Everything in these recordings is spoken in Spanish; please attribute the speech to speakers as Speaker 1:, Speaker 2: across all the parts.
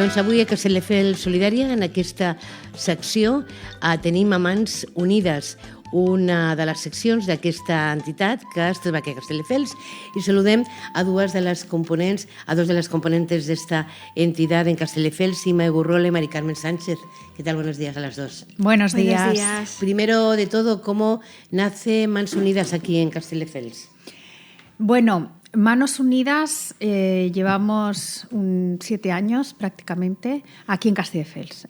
Speaker 1: Doncs avui a Castelldefels Solidària, en aquesta secció, tenim a Mans Unides, una de les seccions d'aquesta entitat que es troba aquí a Castelldefels, i saludem a dos de las componentes de esta entidad en Castelldefels, Ima Egurrola y Mari Carmen Sánchez. ¿Qué tal? Buenos días a las dos.
Speaker 2: Buenos días.
Speaker 1: Primero de todo, ¿cómo nace Mans Unidas aquí en Castelldefels?
Speaker 2: Bueno, Manos Unidas llevamos 7 años prácticamente aquí en Castelldefels.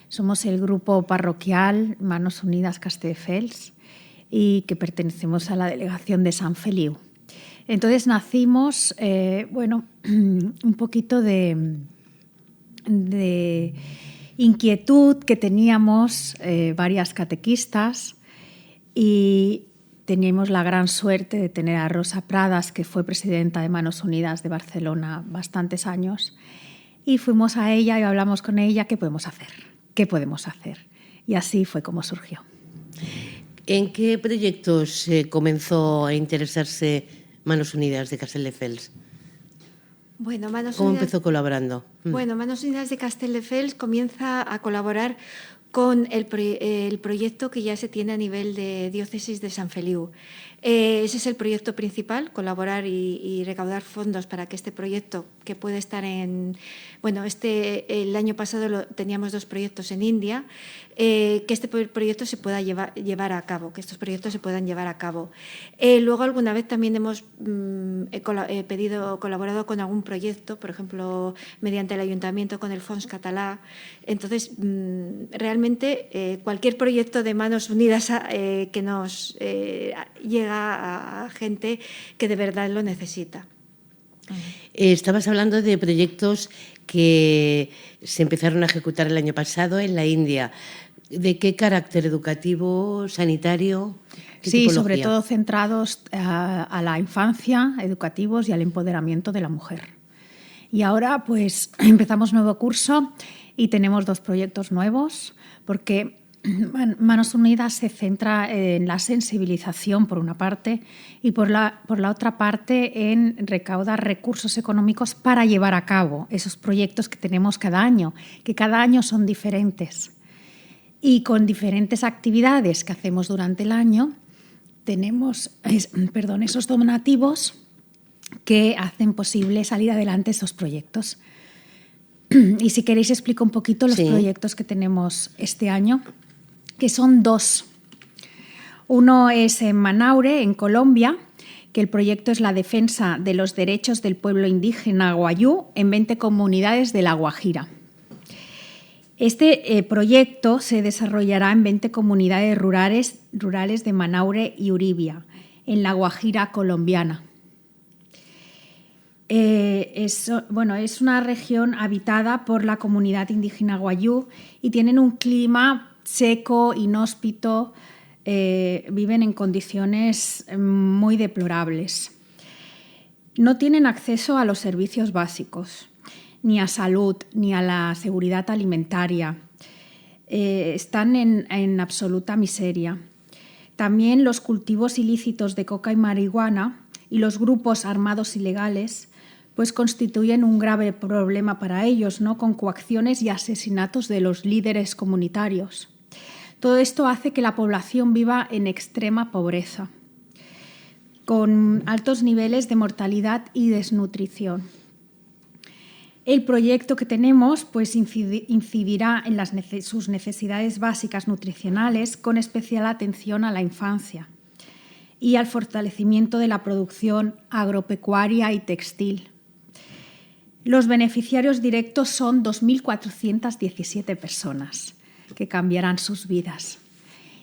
Speaker 2: Somos el grupo parroquial Manos Unidas Castelldefels y que pertenecemos a la delegación de Sant Feliu. Entonces nacimos, un poquito de inquietud que teníamos varias catequistas, y teníamos la gran suerte de tener a Rosa Pradas, que fue presidenta de Manos Unidas de Barcelona bastantes años, y fuimos a ella y hablamos con ella qué podemos hacer. Y así fue como surgió.
Speaker 1: ¿En qué proyectos comenzó a interesarse Manos Unidas de Castelldefels?
Speaker 3: Bueno,
Speaker 1: ¿Cómo empezó colaborando?
Speaker 3: Bueno, Manos Unidas de Castelldefels comienza a colaborar con el proyecto que ya se tiene a nivel de diócesis de Sant Feliu. Ese es el proyecto principal, colaborar y recaudar fondos para que este proyecto, que puede estar el año pasado teníamos 2 proyectos en India, que este proyecto se pueda llevar a cabo, que estos proyectos se puedan llevar a cabo. Luego alguna vez también hemos colaborado con algún proyecto, por ejemplo, mediante el Ayuntamiento con el Fons Català. Entonces, realmente cualquier proyecto de Manos Unidas que nos llega a gente que de verdad lo necesita.
Speaker 1: Estabas hablando de proyectos que se empezaron a ejecutar el año pasado en la India. ¿De qué carácter? ¿Educativo, sanitario?
Speaker 2: Sí, sobre todo centrados a la infancia, educativos y al empoderamiento de la mujer. Y ahora pues empezamos nuevo curso y tenemos 2 proyectos nuevos, porque Manos Unidas se centra en la sensibilización por una parte y por la otra parte en recaudar recursos económicos para llevar a cabo esos proyectos que tenemos cada año, que cada año son diferentes. Y con diferentes actividades que hacemos durante el año tenemos esos donativos que hacen posible salir adelante estos proyectos. Y si queréis explico un poquito los proyectos que tenemos este año, que son 2. Uno es en Manaure, en Colombia, que el proyecto es la defensa de los derechos del pueblo indígena guayú en 20 comunidades de La Guajira. Este proyecto se desarrollará en 20 comunidades rurales de Manaure y Uribia, en La Guajira colombiana. Es una región habitada por la comunidad indígena guayú y tienen un clima seco, inhóspito, viven en condiciones muy deplorables. No tienen acceso a los servicios básicos, ni a salud, ni a la seguridad alimentaria. Están en absoluta miseria. También los cultivos ilícitos de coca y marihuana y los grupos armados ilegales pues constituyen un grave problema para ellos, ¿no? Con coacciones y asesinatos de los líderes comunitarios. Todo esto hace que la población viva en extrema pobreza, con altos niveles de mortalidad y desnutrición. El proyecto que tenemos pues, incidirá en sus necesidades básicas nutricionales, con especial atención a la infancia y al fortalecimiento de la producción agropecuaria y textil. Los beneficiarios directos son 2.417 personas que cambiarán sus vidas.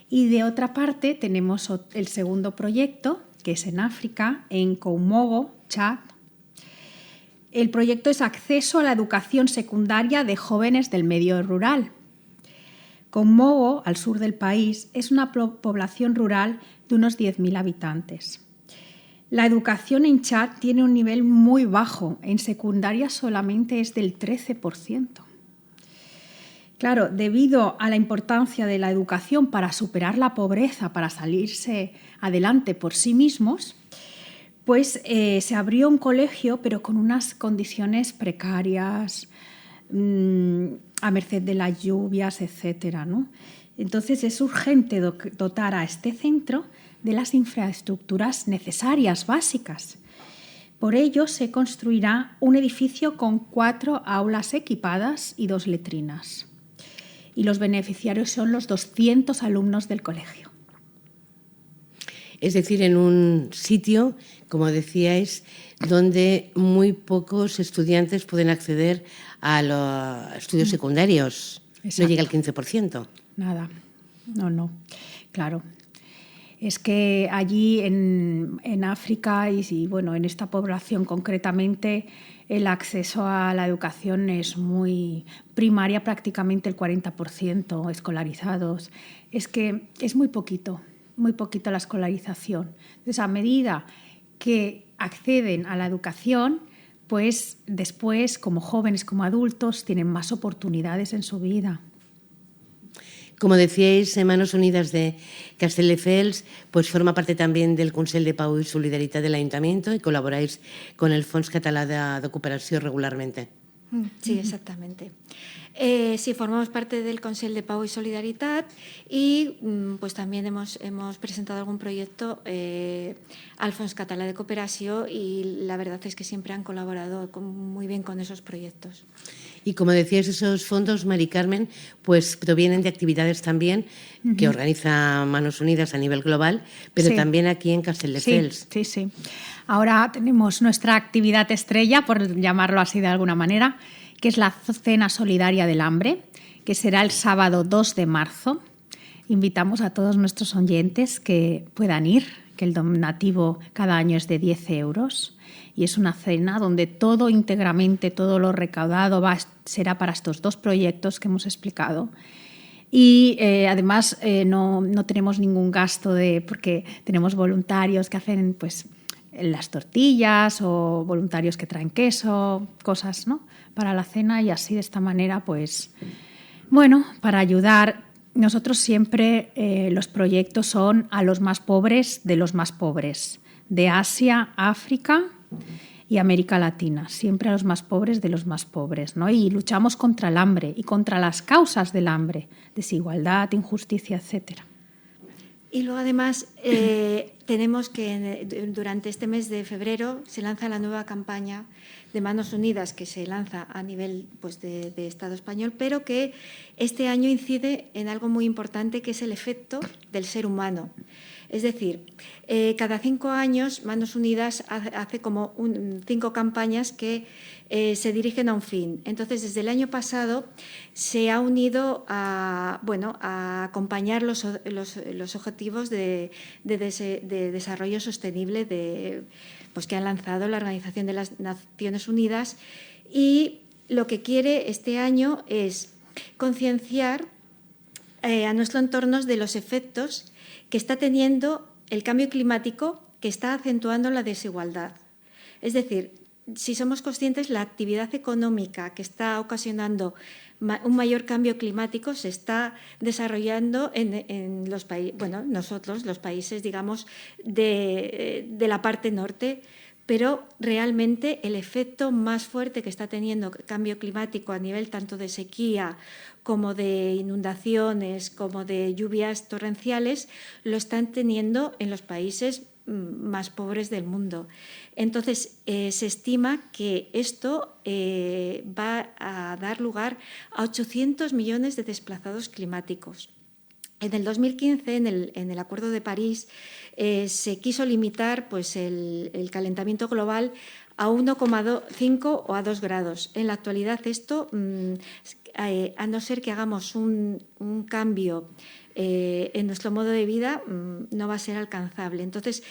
Speaker 2: Y de otra parte tenemos el segundo proyecto, que es en África, en Koumogo, Chad. El proyecto es acceso a la educación secundaria de jóvenes del medio rural. Koumogo, al sur del país, es una población rural de unos 10.000 habitantes. La educación en Chad tiene un nivel muy bajo, en secundaria solamente es del 13%. Claro, debido a la importancia de la educación para superar la pobreza, para salirse adelante por sí mismos, pues se abrió un colegio, pero con unas condiciones precarias, a merced de las lluvias, etcétera, ¿no? Entonces es urgente dotar a este centro de las infraestructuras necesarias, básicas. Por ello se construirá un edificio con 4 aulas equipadas y 2 letrinas. Y los beneficiarios son los 200 alumnos del colegio.
Speaker 1: Es decir, en un sitio, como decíais, donde muy pocos estudiantes pueden acceder a los estudios secundarios.
Speaker 2: Exacto.
Speaker 1: No llega al 15%.
Speaker 2: Nada, no, claro. Es que allí en África y bueno, en esta población concretamente, el acceso a la educación es muy primaria, prácticamente el 40% escolarizados. Es que es muy poquito la escolarización. Entonces, a medida que acceden a la educación, pues después, como jóvenes, como adultos, tienen más oportunidades en su vida.
Speaker 1: Como decíais, Manos Unidas de Castelldefels pues forma parte también del Consell de Pau y Solidaritat del Ayuntamiento y colaboráis con el Fons Català de Cooperació regularmente.
Speaker 3: Sí, exactamente. Sí, formamos parte del Consell de Pau y Solidaritat y pues también hemos presentado algún proyecto al Fons Català de Cooperació y la verdad es que siempre han colaborado muy bien con esos proyectos.
Speaker 1: Y como decíais, esos fondos, Mari Carmen, pues provienen de actividades también que organiza Manos Unidas a nivel global, pero también aquí en Castelldefels.
Speaker 2: Sí. Ahora tenemos nuestra actividad estrella, por llamarlo así de alguna manera, que es la Cena Solidaria del Hambre, que será el sábado 2 de marzo. Invitamos a todos nuestros oyentes que puedan ir, que el donativo cada año es de 10 euros. Y es una cena donde todo íntegramente, todo lo recaudado será para estos 2 proyectos que hemos explicado. Y además no tenemos ningún gasto porque tenemos voluntarios que hacen pues las tortillas o voluntarios que traen queso, cosas, ¿no?, para la cena, y así de esta manera pues bueno, para ayudar. Nosotros siempre los proyectos son a los más pobres de los más pobres, de Asia, África y América Latina, siempre a los más pobres de los más pobres, ¿no? Y luchamos contra el hambre y contra las causas del hambre, desigualdad, injusticia, etcétera.
Speaker 3: Y luego además tenemos que durante este mes de febrero se lanza la nueva campaña de Manos Unidas, que se lanza a nivel pues, de Estado español, pero que este año incide en algo muy importante, que es el efecto del ser humano. Es decir, cada 5 años Manos Unidas hace como 5 campañas que se dirigen a un fin. Entonces, desde el año pasado se ha unido a acompañar los objetivos de desarrollo sostenible pues, que ha lanzado la Organización de las Naciones Unidas, y lo que quiere este año es concienciar a nuestro entorno de los efectos que está teniendo el cambio climático, que está acentuando la desigualdad. Es decir, si somos conscientes, la actividad económica que está ocasionando un mayor cambio climático se está desarrollando en los países, nosotros, los países, digamos, de la parte norte, pero realmente el efecto más fuerte que está teniendo el cambio climático a nivel tanto de sequía como de inundaciones, como de lluvias torrenciales, lo están teniendo en los países más pobres del mundo. Entonces, se estima que esto va a dar lugar a 800 millones de desplazados climáticos. En el 2015, en el Acuerdo de París, se quiso limitar pues, el calentamiento global a 1,5 o a 2 grados. En la actualidad, esto, a no ser que hagamos un cambio en nuestro modo de vida, no va a ser alcanzable. Entonces,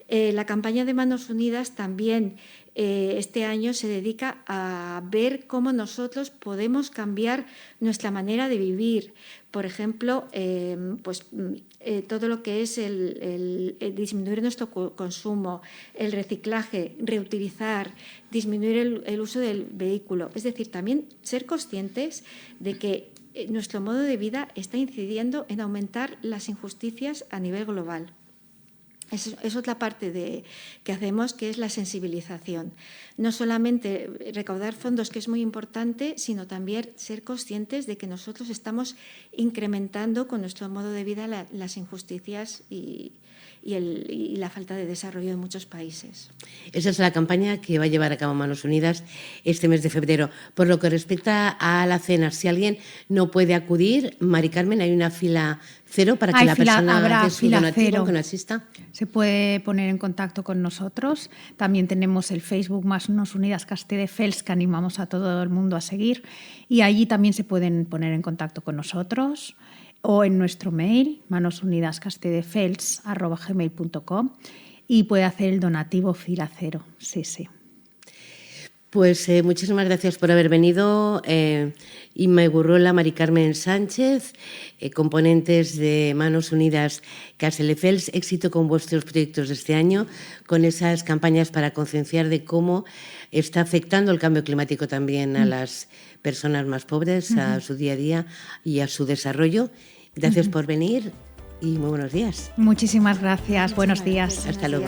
Speaker 3: la campaña de Manos Unidas también este año se dedica a ver cómo nosotros podemos cambiar nuestra manera de vivir. Por ejemplo, todo lo que es el disminuir nuestro consumo, el reciclaje, reutilizar, disminuir el uso del vehículo. Es decir, también ser conscientes de que nuestro modo de vida está incidiendo en aumentar las injusticias a nivel global. Eso es otra parte que hacemos, que es la sensibilización. No solamente recaudar fondos, que es muy importante, sino también ser conscientes de que nosotros estamos incrementando con nuestro modo de vida las injusticias y la falta de desarrollo en muchos países.
Speaker 1: Esa es la campaña que va a llevar a cabo Manos Unidas este mes de febrero. Por lo que respecta a la cena, si alguien no puede acudir, Mari Carmen, hay una fila cero para que la persona que es su donativo, que no asista.
Speaker 2: Se puede poner en contacto con nosotros. También tenemos el Facebook Manos Unidas Castelldefels, que animamos a todo el mundo a seguir, y allí también se pueden poner en contacto con nosotros, o en nuestro mail, manosunidascastelldefels@gmail.com, y puede hacer el donativo fila cero. Sí.
Speaker 1: Pues muchísimas gracias por haber venido, Inma Gurrola, Mari Carmen Sánchez, componentes de Manos Unidas Castelldefels. Éxito con vuestros proyectos de este año, con esas campañas para concienciar de cómo está afectando el cambio climático también a las personas más pobres, a su día a día y a su desarrollo. Gracias por venir y muy buenos días.
Speaker 2: Muchísimas gracias. Buenos días.
Speaker 1: Hasta luego.